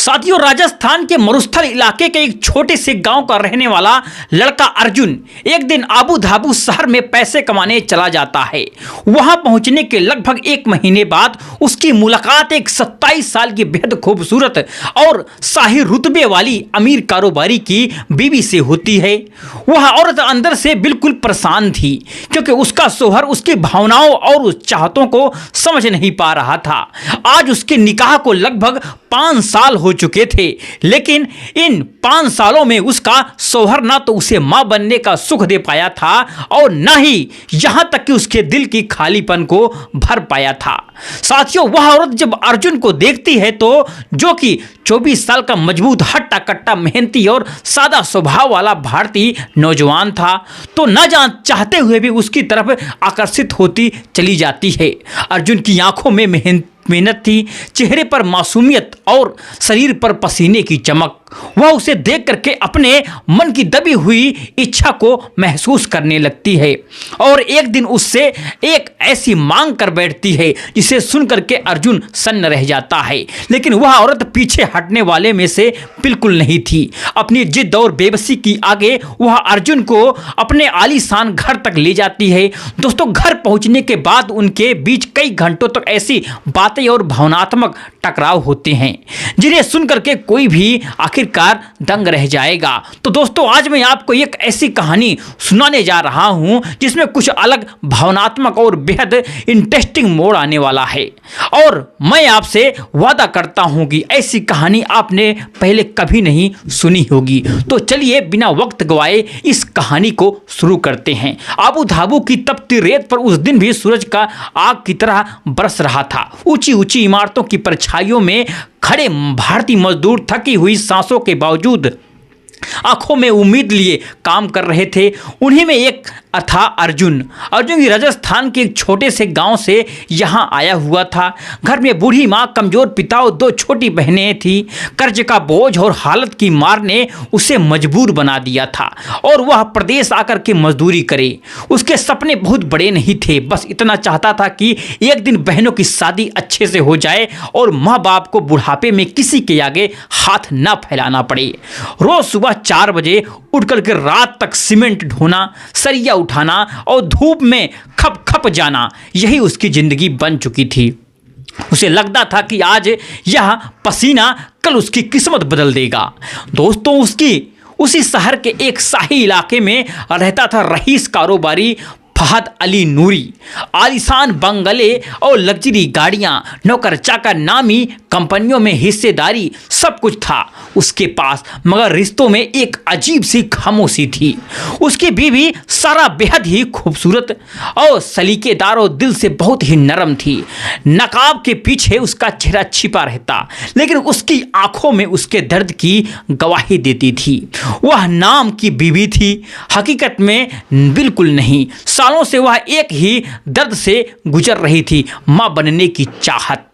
साथियों, राजस्थान के मरुस्थल इलाके के एक छोटे से गांव का रहने वाला लड़का अर्जुन एक दिन आबू धाबू शहर में पैसे कमाने चला जाता है। वहां पहुंचने के लगभग 1 महीने बाद उसकी मुलाकात एक 27 साल की बेहद खूबसूरत और शाही रुतबे वाली अमीर कारोबारी की बीवी से होती है। वह औरत अंदर से बिल्कुल परेशान थी क्योंकि उसका शौहर उसकी भावनाओं और उस चाहतों को समझ नहीं पा रहा था। आज उसके निकाह को लगभग 5 साल हो चुके थे, लेकिन इन 5 सालों में उसका शौहर ना तो उसे मां बनने का सुख दे पाया था और ना ही यहां तक कि उसके दिल की खालीपन को भर पाया था। साथियों, वह औरत जब अर्जुन को देखती है तो जो कि 24 साल का मजबूत हट्टा कट्टा मेहनती और सादा स्वभाव वाला भारतीय नौजवान था, तो न जान चाहते हुए भी उसकी तरफ आकर्षित होती चली जाती है। अर्जुन की आंखों में मेहनत थी, चेहरे पर मासूमियत और शरीर पर पसीने की चमक। वह उसे देख करके अपने मन की दबी हुई इच्छा को महसूस करने लगती है और एक दिन उससे एक ऐसी मांग कर बैठती है जिसे सुन करके अर्जुन सन्न रह जाता है। लेकिन वह औरत पीछे हटने वाले में से बिल्कुल नहीं थी। अपनी जिद और बेबसी की आगे वह अर्जुन को अपने आलीशान घर तक ले जाती है। दोस्तों, घर पहुंचने के बाद उनके बीच कई घंटों तक ऐसी बातें और भावनात्मक टकराव होते हैं जिन्हें सुन करके कोई भी आखिरकार दंग रह जाएगा। तो दोस्तों, आज मैं आपको एक ऐसी कहानी सुनाने जा रहा हूं जिसमें कुछ अलग भावनात्मक और बेहद इंटरेस्टिंग मोड़ आने वाला है और मैं आपसे वादा करता हूं कि ऐसी कहानी आपने पहले कभी नहीं सुनी होगी। तो चलिए बिना वक्त गवाए इस कहानी को शुरू करते हैं। आबू धाबू की तपती रेत पर उस दिन भी सूरज का आग की तरह बरस रहा था। ऊंची ऊंची इमारतों की परछाइयों में खड़े भारतीय मजदूर थकी हुई सांसों के बावजूद आंखों में उम्मीद लिए काम कर रहे थे। उन्हीं में एक था अर्जुन की राजस्थान के एक छोटे से गांव से यहाँ आया हुआ था। घर में बूढ़ी माँ, कमजोर पिता और 2 छोटी बहनें थी। कर्ज का बोझ और हालत की मार ने उसे मजबूर बना दिया था और वह प्रदेश आकर के मजदूरी करे। उसके सपने बहुत बड़े नहीं थे, बस इतना चाहता था कि एक दिन बहनों की शादी अच्छे से हो जाए और माँ बाप को बुढ़ापे में किसी के आगे हाथ न फैलाना पड़े। रोज सुबह 4 बजे उठ करके रात तक सीमेंट ढोना, सरिया उठाना और धूप में खप खप जाना, यही उसकी जिंदगी बन चुकी थी। उसे लगता था कि आज यह पसीना कल उसकी किस्मत बदल देगा। दोस्तों, उसी शहर के एक शाही इलाके में रहता था रईस कारोबारी फहद अली नूरी। आलीशान बंगले और लग्जरी गाड़ियां, नौकर चाकर, नामी कंपनियों में हिस्सेदारी, सब कुछ था उसके पास, मगर रिश्तों में एक अजीब सी खामोशी थी। उसकी बीवी सारा बेहद ही खूबसूरत और सलीकेदार और दिल से बहुत ही नरम थी। नकाब के पीछे उसका चेहरा छिपा रहता, लेकिन उसकी आंखों में उसके दर्द की गवाही देती थी। वह नाम की बीवी थी, हकीकत में बिल्कुल नहीं। सालों से वह एक ही दर्द से गुजर रही थी, मां बनने की चाहत।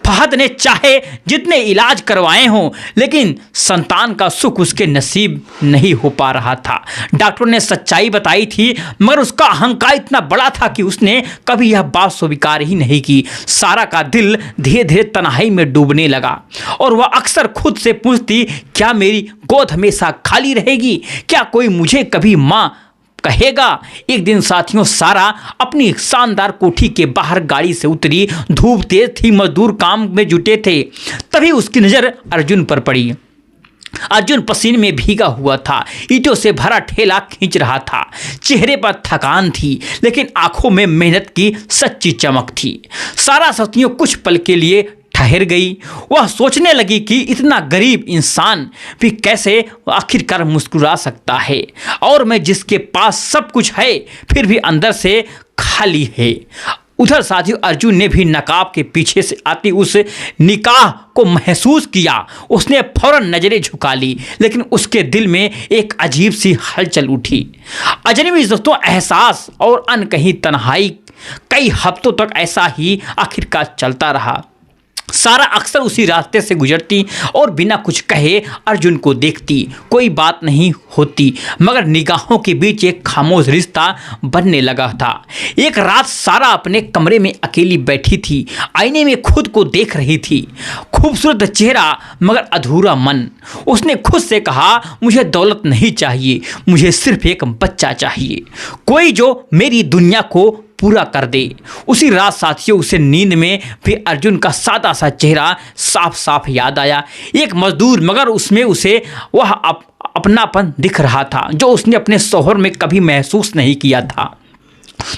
फहद ने चाहे जितने इलाज करवाए हों, लेकिन संतान का सुख उसके नसीब नहीं हो पा रहा था। डॉक्टरों ने सच्चाई बताई थी, मगर उसका अहंकार इतना बड़ा था कि उसने कभी यह बात स्वीकार ही नहीं की। सारा का दिल धीरे धीरे तन्हाई में डूबने लगा और वह अक्सर खुद से पूछती, क्या मेरी गोद हमेशा खाली रहेगी? क्या कोई मुझे कभी माँ कहेगा? एक दिन साथियों, सारा अपनी शानदार कोठी के बाहर गाड़ी से उतरी। धूप तेज थी, मजदूर काम में जुटे थे। तभी उसकी नज़र अर्जुन पर पड़ी। अर्जुन पसीने में भीगा हुआ था, ईंटों से भरा ठेला खींच रहा था। चेहरे पर थकान थी, लेकिन आंखों में मेहनत की सच्ची चमक थी। सारा साथियों कुछ पल के लिए ठहर गई। वह सोचने लगी कि इतना गरीब इंसान भी कैसे आखिरकार मुस्कुरा सकता है, और मैं जिसके पास सब कुछ है फिर भी अंदर से खाली है। उधर साथियों, अर्जुन ने भी नकाब के पीछे से आती उस निकाह को महसूस किया। उसने फौरन नजरें झुका ली, लेकिन उसके दिल में एक अजीब सी हलचल उठी। अजनबी दोस्तों एहसास और अनकही तन्हाई कई हफ्तों तक ऐसा ही आखिरकार चलता रहा। सारा अक्सर उसी रास्ते से गुजरती और बिना कुछ कहे अर्जुन को देखती। कोई बात नहीं होती, मगर निगाहों के बीच एक खामोश रिश्ता बनने लगा था। एक रात सारा अपने कमरे में अकेली बैठी थी, आईने में खुद को देख रही थी। खूबसूरत चेहरा मगर अधूरा मन। उसने खुद से कहा, मुझे दौलत नहीं चाहिए, मुझे सिर्फ एक बच्चा चाहिए, कोई जो मेरी दुनिया को पूरा कर दे। उसी रात साथियों उसे नींद में भी अर्जुन का सादा सा चेहरा साफ साफ याद आया। एक मजदूर, मगर उसमें उसे वह अपनापन दिख रहा था जो उसने अपने शौहर में कभी महसूस नहीं किया था।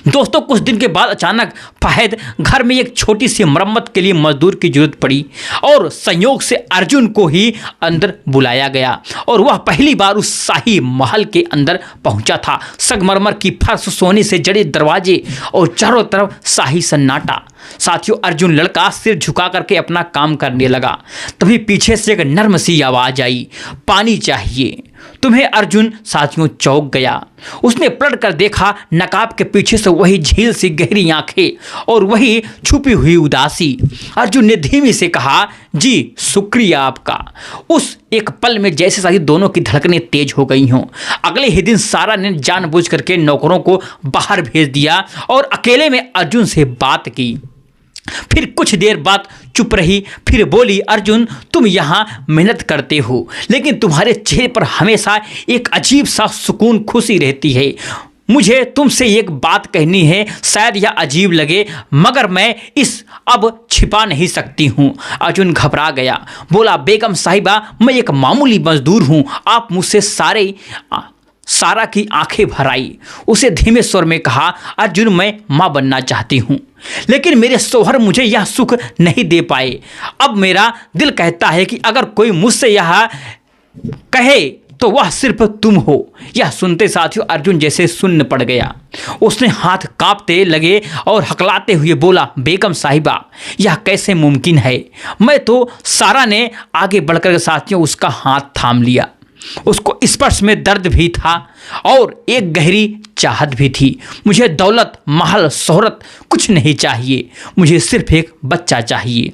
दोस्तों, कुछ दिन के बाद अचानक फहद घर में एक छोटी सी मरम्मत के लिए मजदूर की जरूरत पड़ी और संयोग से अर्जुन को ही अंदर बुलाया गया और वह पहली बार उस शाही महल के अंदर पहुंचा था। संगमरमर की फर्श, सोने से जड़े दरवाजे और चारों तरफ शाही सन्नाटा। साथियों, अर्जुन लड़का सिर झुका करके अपना काम करने लगा। तभी पीछे से एक नर्म सी आवाज आई, पानी चाहिए तुम्हें। अर्जुन साथियों चौंक गया। उसने पलट कर देखा, नकाब के पीछे से वही झील सी गहरी आंखें और वही छुपी हुई उदासी। अर्जुन ने धीमे से कहा, जी शुक्रिया आपका। उस एक पल में जैसे साथी दोनों की धड़कनें तेज हो गई हों। अगले ही दिन सारा ने जानबूझ करके नौकरों को बाहर भेज दिया और अकेले में अर्जुन से बात की। फिर कुछ देर बाद चुप रही, फिर बोली, अर्जुन तुम यहाँ मेहनत करते हो, लेकिन तुम्हारे चेहरे पर हमेशा एक अजीब सा सुकून, खुशी रहती है। मुझे तुमसे एक बात कहनी है, शायद यह अजीब लगे मगर मैं इस अब छिपा नहीं सकती हूँ। अर्जुन घबरा गया, बोला, बेगम साहिबा मैं एक मामूली मजदूर हूँ, आप मुझसे सारा की आंखें भर आई। उसे धीमे स्वर में कहा, अर्जुन मैं माँ बनना चाहती हूँ, लेकिन मेरे शौहर मुझे यह सुख नहीं दे पाए। अब मेरा दिल कहता है कि अगर कोई मुझसे यह कहे तो वह सिर्फ तुम हो। यह सुनते साथियों अर्जुन जैसे शून्य पड़ गया। उसने हाथ कांपते लगे और हकलाते हुए बोला, बेगम साहिबा यह कैसे मुमकिन है। मैं तो सारा ने आगे बढ़कर साथियों उसका हाथ थाम लिया। उसको स्पर्श में दर्द भी था और एक गहरी चाहत भी थी। मुझे दौलत, महल, शोहरत कुछ नहीं चाहिए, मुझे सिर्फ एक बच्चा चाहिए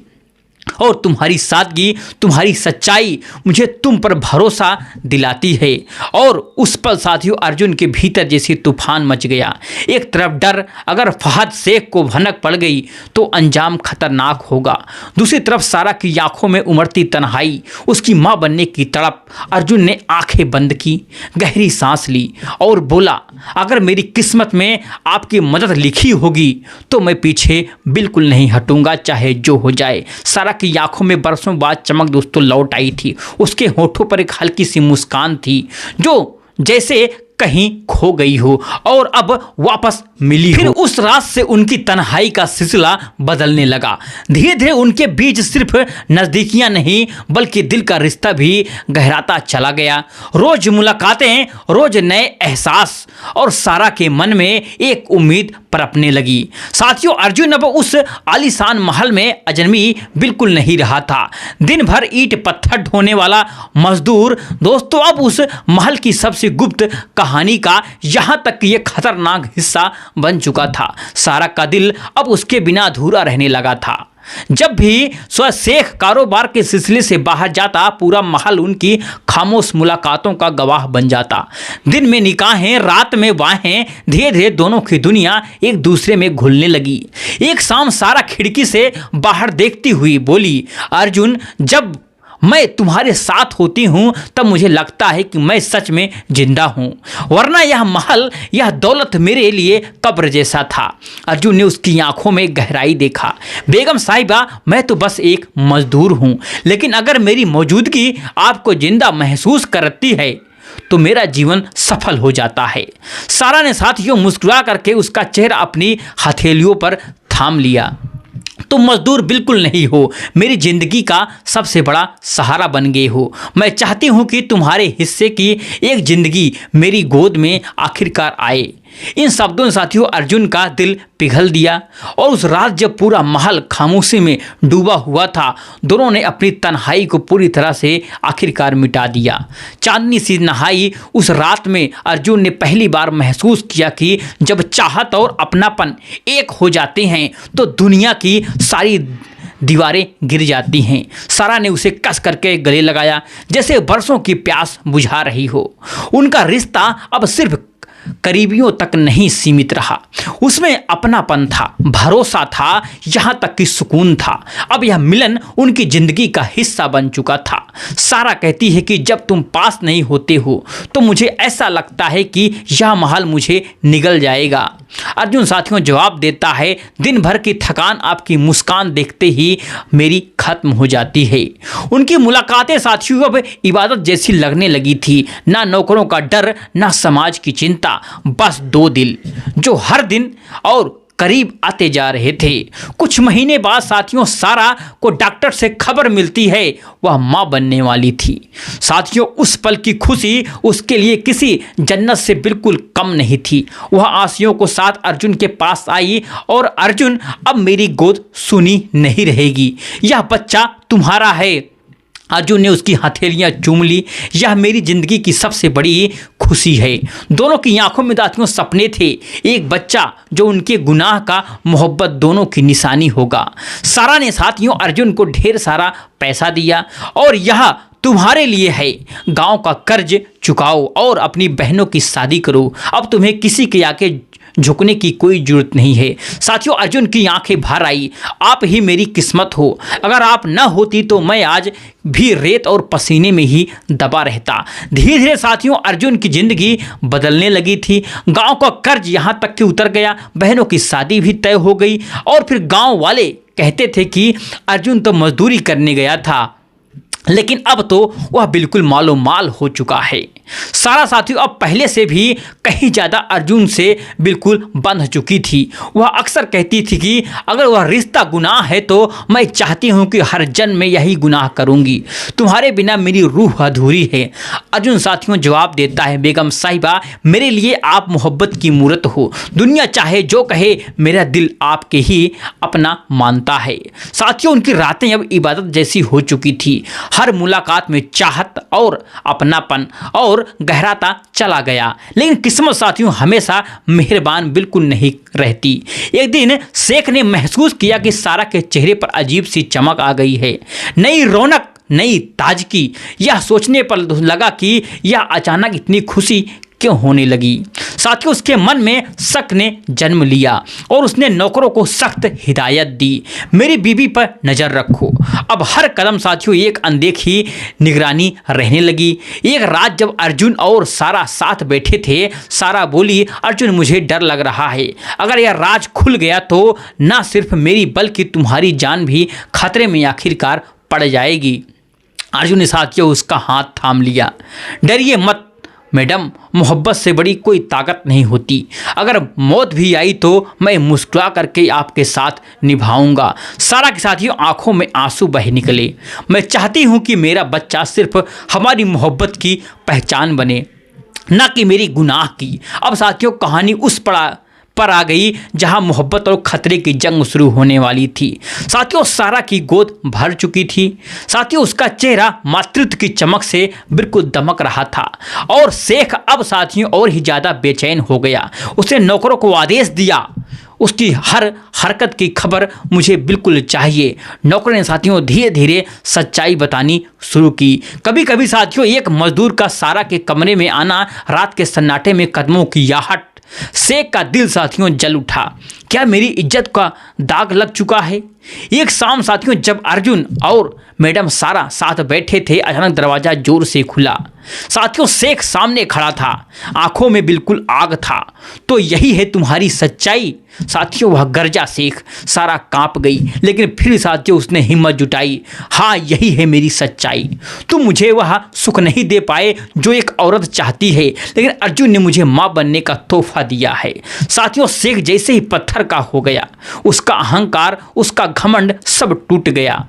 और तुम्हारी सादगी, तुम्हारी सच्चाई मुझे तुम पर भरोसा दिलाती है। और उस पल साथियों अर्जुन के भीतर जैसी तूफान मच गया। एक तरफ डर, अगर फहद शेख को भनक पड़ गई तो अंजाम खतरनाक होगा। दूसरी तरफ सारा की आंखों में उमड़ती तन्हाई, उसकी माँ बनने की तड़प। अर्जुन ने आंखें बंद की, गहरी सांस ली और बोला, अगर मेरी किस्मत में आपकी मदद लिखी होगी तो मैं पीछे बिल्कुल नहीं हटूंगा, चाहे जो हो जाए। सारा की आंखों में बरसों बाद चमक दोस्तों लौट आई थी। उसके होठों पर एक हल्की सी मुस्कान थी जो जैसे कहीं खो गई हो और अब वापस मिली। फिर उस रात से उनकी तन्हाई का सिलसिला बदलने लगा। धीरे धीरे उनके बीच सिर्फ नज़दीकियां नहीं बल्कि दिल का रिश्ता भी गहराता चला गया। रोज मुलाकातें, रोज नए एहसास और सारा के मन में एक उम्मीद पनपने लगी। साथियों अर्जुन अब उस आलीशान महल में अजनबी बिल्कुल नहीं रहा था। दिन भर ईंट पत्थर ढोने वाला मजदूर दोस्तों अब उस महल की सबसे गुप्त कहानी का यहां तक कि यह खतरनाक हिस्सा बन चुका था। सारा का दिल अब उसके बिना अधूरा रहने लगा था। जब भी शेख कारोबार के सिलसिले से बाहर जाता पूरा महल उनकी खामोश मुलाकातों का गवाह बन जाता। दिन में निकाहें, रात में वाहें, धीरे धीरे दोनों की दुनिया एक दूसरे में घुलने लगी। एक शाम सारा खिड़की से बाहर देखती हुई बोली, अर्जुन जब मैं तुम्हारे साथ होती हूँ तब मुझे लगता है कि मैं सच में जिंदा हूँ, वरना यह महल, यह दौलत मेरे लिए कब्र जैसा था। अर्जुन ने उसकी आंखों में गहराई देखा। बेगम साहिबा मैं तो बस एक मजदूर हूँ, लेकिन अगर मेरी मौजूदगी आपको जिंदा महसूस करती है तो मेरा जीवन सफल हो जाता है। सारा ने साथियों मुस्कुरा करके उसका चेहरा अपनी हथेलियों पर थाम लिया। तुम मजदूर बिल्कुल नहीं हो, मेरी जिंदगी का सबसे बड़ा सहारा बन गए हो। मैं चाहती हूँ कि तुम्हारे हिस्से की एक जिंदगी मेरी गोद में आखिरकार आए। इन शब्दों ने साथियों अर्जुन का दिल पिघल दिया और उस रात जब पूरा महल खामोशी में डूबा हुआ था, दोनों ने अपनी तन्हाई को पूरी तरह से आखिरकार मिटा दिया। चांदनी सी नहाई उस रात में अर्जुन ने पहली बार महसूस किया कि जब चाहत और अपनापन एक हो जाते हैं तो दुनिया की सारी दीवारें गिर जाती हैं। सारा ने उसे कस करके गले लगाया जैसे बरसों की प्यास बुझा रही हो। उनका रिश्ता अब सिर्फ करीबियों तक नहीं सीमित रहा, उसमें अपनापन था, भरोसा था, यहाँ तक कि सुकून था। अब यह मिलन उनकी जिंदगी का हिस्सा बन चुका था। सारा कहती है कि जब तुम पास नहीं होते हो तो मुझे ऐसा लगता है कि यह महल मुझे निगल जाएगा। अर्जुन साथियों जवाब देता है, दिन भर की थकान आपकी मुस्कान देखते ही मेरी खत्म हो जाती है। उनकी मुलाकातें साथियों अब इबादत जैसी लगने लगी थी। ना नौकरों का डर, ना समाज की चिंता, बस दो दिल जो हर दिन और करीब आते जा रहे थे। कुछ महीने बाद साथियों सारा को डॉक्टर से खबर मिलती है वह मां बनने वाली थी। साथियों उस पल की खुशी उसके लिए किसी जन्नत से बिल्कुल कम नहीं थी। वह आसियों को साथ अर्जुन के पास आई और अर्जुन अब मेरी गोद सुनी नहीं रहेगी, यह बच्चा तुम्हारा है। अर्जुन ने उसकी हथेलियां चूम ली। यह मेरी जिंदगी की सबसे बड़ी खुशी है। दोनों की आंखों में साथियों सपने थे, एक बच्चा जो उनके गुनाह का मोहब्बत दोनों की निशानी होगा। सारा ने साथियों अर्जुन को ढेर सारा पैसा दिया और यह तुम्हारे लिए है, गांव का कर्ज चुकाओ और अपनी बहनों की शादी करो। अब तुम्हें किसी के आगे झुकने की कोई जरूरत नहीं है। साथियों अर्जुन की आंखें भर आई, आप ही मेरी किस्मत हो, अगर आप न होती तो मैं आज भी रेत और पसीने में ही दबा रहता। धीरे धीरे साथियों अर्जुन की जिंदगी बदलने लगी थी। गांव का कर्ज यहाँ तक कि उतर गया, बहनों की शादी भी तय हो गई और फिर गांव वाले कहते थे कि अर्जुन तो मजदूरी करने गया था, लेकिन अब तो वह बिल्कुल मालो माल हो चुका है। सारा साथियों अब पहले से भी कहीं ज़्यादा अर्जुन से बिल्कुल बंध चुकी थी। वह अक्सर कहती थी कि अगर वह रिश्ता गुनाह है तो मैं चाहती हूँ कि हर जन्म में यही गुनाह करूँगी, तुम्हारे बिना मेरी रूह अधूरी है। अर्जुन साथियों जवाब देता है, बेगम साहिबा मेरे लिए आप मोहब्बत की मूरत हो, दुनिया चाहे जो कहे मेरा दिल आपके ही अपना मानता है। साथियों उनकी रातें अब इबादत जैसी हो चुकी थी। हर मुलाकात में चाहत और अपनापन और गहराता चला गया। लेकिन किस्मत साथियों हमेशा मेहरबान बिल्कुल नहीं रहती। एक दिन शेख ने महसूस किया कि सारा के चेहरे पर अजीब सी चमक आ गई है, नई रौनक, नई ताजगी। यह सोचने पर लगा कि यह अचानक इतनी खुशी क्यों होने लगी। साथियों उसके मन में शक ने जन्म लिया और उसने नौकरों को सख्त हिदायत दी, मेरी बीवी पर नज़र रखो। अब हर कदम साथियों एक अनदेखी निगरानी रहने लगी। एक रात जब अर्जुन और सारा साथ बैठे थे, सारा बोली, अर्जुन मुझे डर लग रहा है, अगर यह राज खुल गया तो न सिर्फ मेरी बल्कि तुम्हारी जान भी खतरे में आखिरकार पड़ जाएगी। अर्जुन ने साथियों उसका हाथ थाम लिया, डरिए मत मैडम, मोहब्बत से बड़ी कोई ताकत नहीं होती, अगर मौत भी आई तो मैं मुस्कुरा करके आपके साथ निभाऊंगा। सारा के साथियों आंखों में आंसू बह निकले। मैं चाहती हूँ कि मेरा बच्चा सिर्फ हमारी मोहब्बत की पहचान बने, ना कि मेरी गुनाह की। अब साथियों कहानी उस पर आ गई जहां मोहब्बत और खतरे की जंग शुरू होने वाली थी। साथियों सारा की गोद भर चुकी थी। साथियों उसका चेहरा मातृत्व की चमक से बिल्कुल दमक रहा था और शेख अब साथियों और ही ज़्यादा बेचैन हो गया। उसने नौकरों को आदेश दिया, उसकी हर हरकत की खबर मुझे बिल्कुल चाहिए। नौकर ने साथियों धीरे धीरे सच्चाई बतानी शुरू की। कभी कभी साथियों एक मजदूर का सारा के कमरे में आना, रात के सन्नाटे में कदमों की आहट, शेख का दिल साथियों जल उठा। क्या मेरी इज्जत का दाग लग चुका है? एक शाम साथियों जब अर्जुन और मैडम सारा साथ बैठे थे, अचानक दरवाजा जोर से खुला। साथियों शेख सामने खड़ा था, आंखों में बिल्कुल आग था। तो यही है तुम्हारी सच्चाई? साथियों वह गर्जा शेख। सारा कांप गई, लेकिन फिर साथियों उसने हिम्मत जुटाई, हाँ यही है मेरी सच्चाई। तुम मुझे वह सुख नहीं दे पाए जो एक औरत चाहती है, लेकिन अर्जुन ने मुझे माँ बनने का तोहफा दिया है। साथियों शेख जैसे ही पत्थर का हो गया, उसका अहंकार, उसका घमंड सब टूट गया।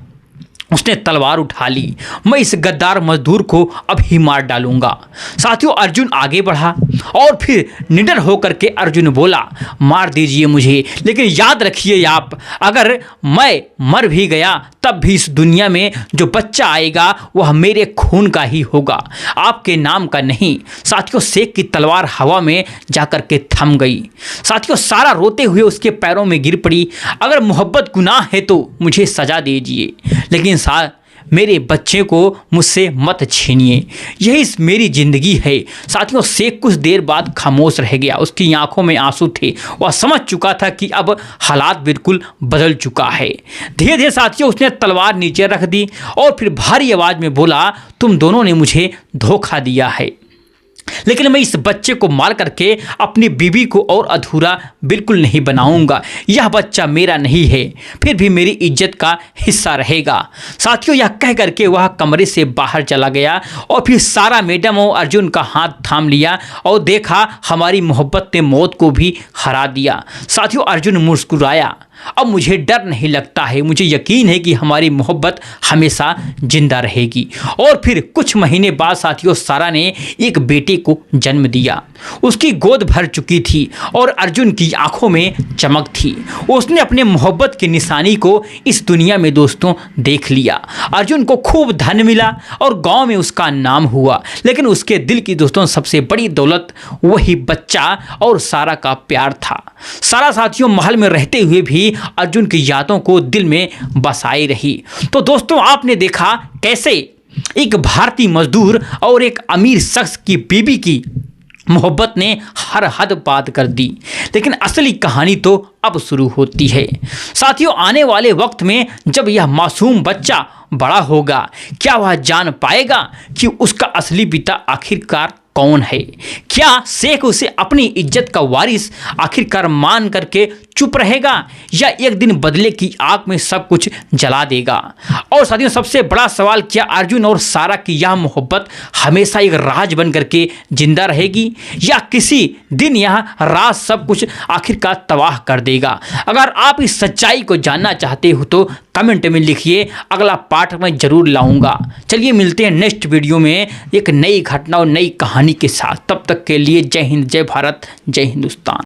उसने तलवार उठा ली। मैं इस गद्दार मजदूर को अभी मार डालूंगा। साथियों, अर्जुन आगे बढ़ा और फिर निडर होकर के अर्जुन बोला, मार दीजिए मुझे, लेकिन याद रखिए आप, अगर मैं मर भी गया तब भी इस दुनिया में जो बच्चा आएगा वह मेरे खून का ही होगा, आपके नाम का नहीं। साथियों, शेख की तलवार हवा में जाकर के थम गई। साथियों, सारा रोते हुए उसके पैरों में गिर पड़ी। अगर मोहब्बत गुनाह है तो मुझे सजा दीजिए, लेकिन मेरे बच्चे को मुझसे मत छीनिए, यही मेरी ज़िंदगी है। साथियों, शेख कुछ देर बाद खामोश रह गया। उसकी आंखों में आंसू थे। वह समझ चुका था कि अब हालात बिल्कुल बदल चुका है। धीरे धीरे साथियों उसने तलवार नीचे रख दी और फिर भारी आवाज़ में बोला, तुम दोनों ने मुझे धोखा दिया है, लेकिन मैं इस बच्चे को मार करके अपनी बीवी को और अधूरा बिल्कुल नहीं बनाऊंगा। यह बच्चा मेरा नहीं है, फिर भी मेरी इज्जत का हिस्सा रहेगा। साथियों, यह कह करके वह कमरे से बाहर चला गया और फिर सारा मैडम और अर्जुन का हाथ थाम लिया और देखा हमारी मोहब्बत ने मौत को भी हरा दिया। साथियों, अर्जुन मुस्कुराया, अब मुझे डर नहीं लगता है, मुझे यकीन है कि हमारी मोहब्बत हमेशा जिंदा रहेगी। और फिर कुछ महीने बाद साथियों सारा ने एक बेटे को जन्म दिया। उसकी गोद भर चुकी थी और अर्जुन की आंखों में चमक थी। उसने अपने मोहब्बत की निशानी को इस दुनिया में दोस्तों देख लिया। अर्जुन को खूब धन मिला और गांव में उसका नाम हुआ, लेकिन उसके दिल की दोस्तों सबसे बड़ी दौलत वही बच्चा और सारा का प्यार था। सारा साथियों महल में रहते हुए भी अर्जुन की यादों को दिल में बसाई रही। तो दोस्तों आपने देखा कैसे एक भारतीय मजदूर और एक अमीर शख्स की बीवी की मोहब्बत ने हर हद पार कर दी, लेकिन असली कहानी तो अब शुरू होती है। साथियों, आने वाले वक्त में जब यह मासूम बच्चा बड़ा होगा, क्या वह जान पाएगा कि उसका असली पिता आखिरकार कौन है? क्या शेख उसे अपनी इज्जत का वारिस आखिरकार मान करके चुप रहेगा या एक दिन बदले की आग में सब कुछ जला देगा? और साथियों सबसे बड़ा सवाल, क्या अर्जुन और सारा की यह मोहब्बत हमेशा एक राज बन करके जिंदा रहेगी या किसी दिन यह राज सब कुछ आखिरकार तबाह कर देगा? अगर आप इस सच्चाई को जानना चाहते हो तो कमेंट में लिखिए, अगला पार्ट में जरूर लाऊंगा। चलिए मिलते हैं नेक्स्ट वीडियो में एक नई घटना और नई कहानी के साथ। तब तक के लिए जय हिंद, जय भारत, जय हिंदुस्तान।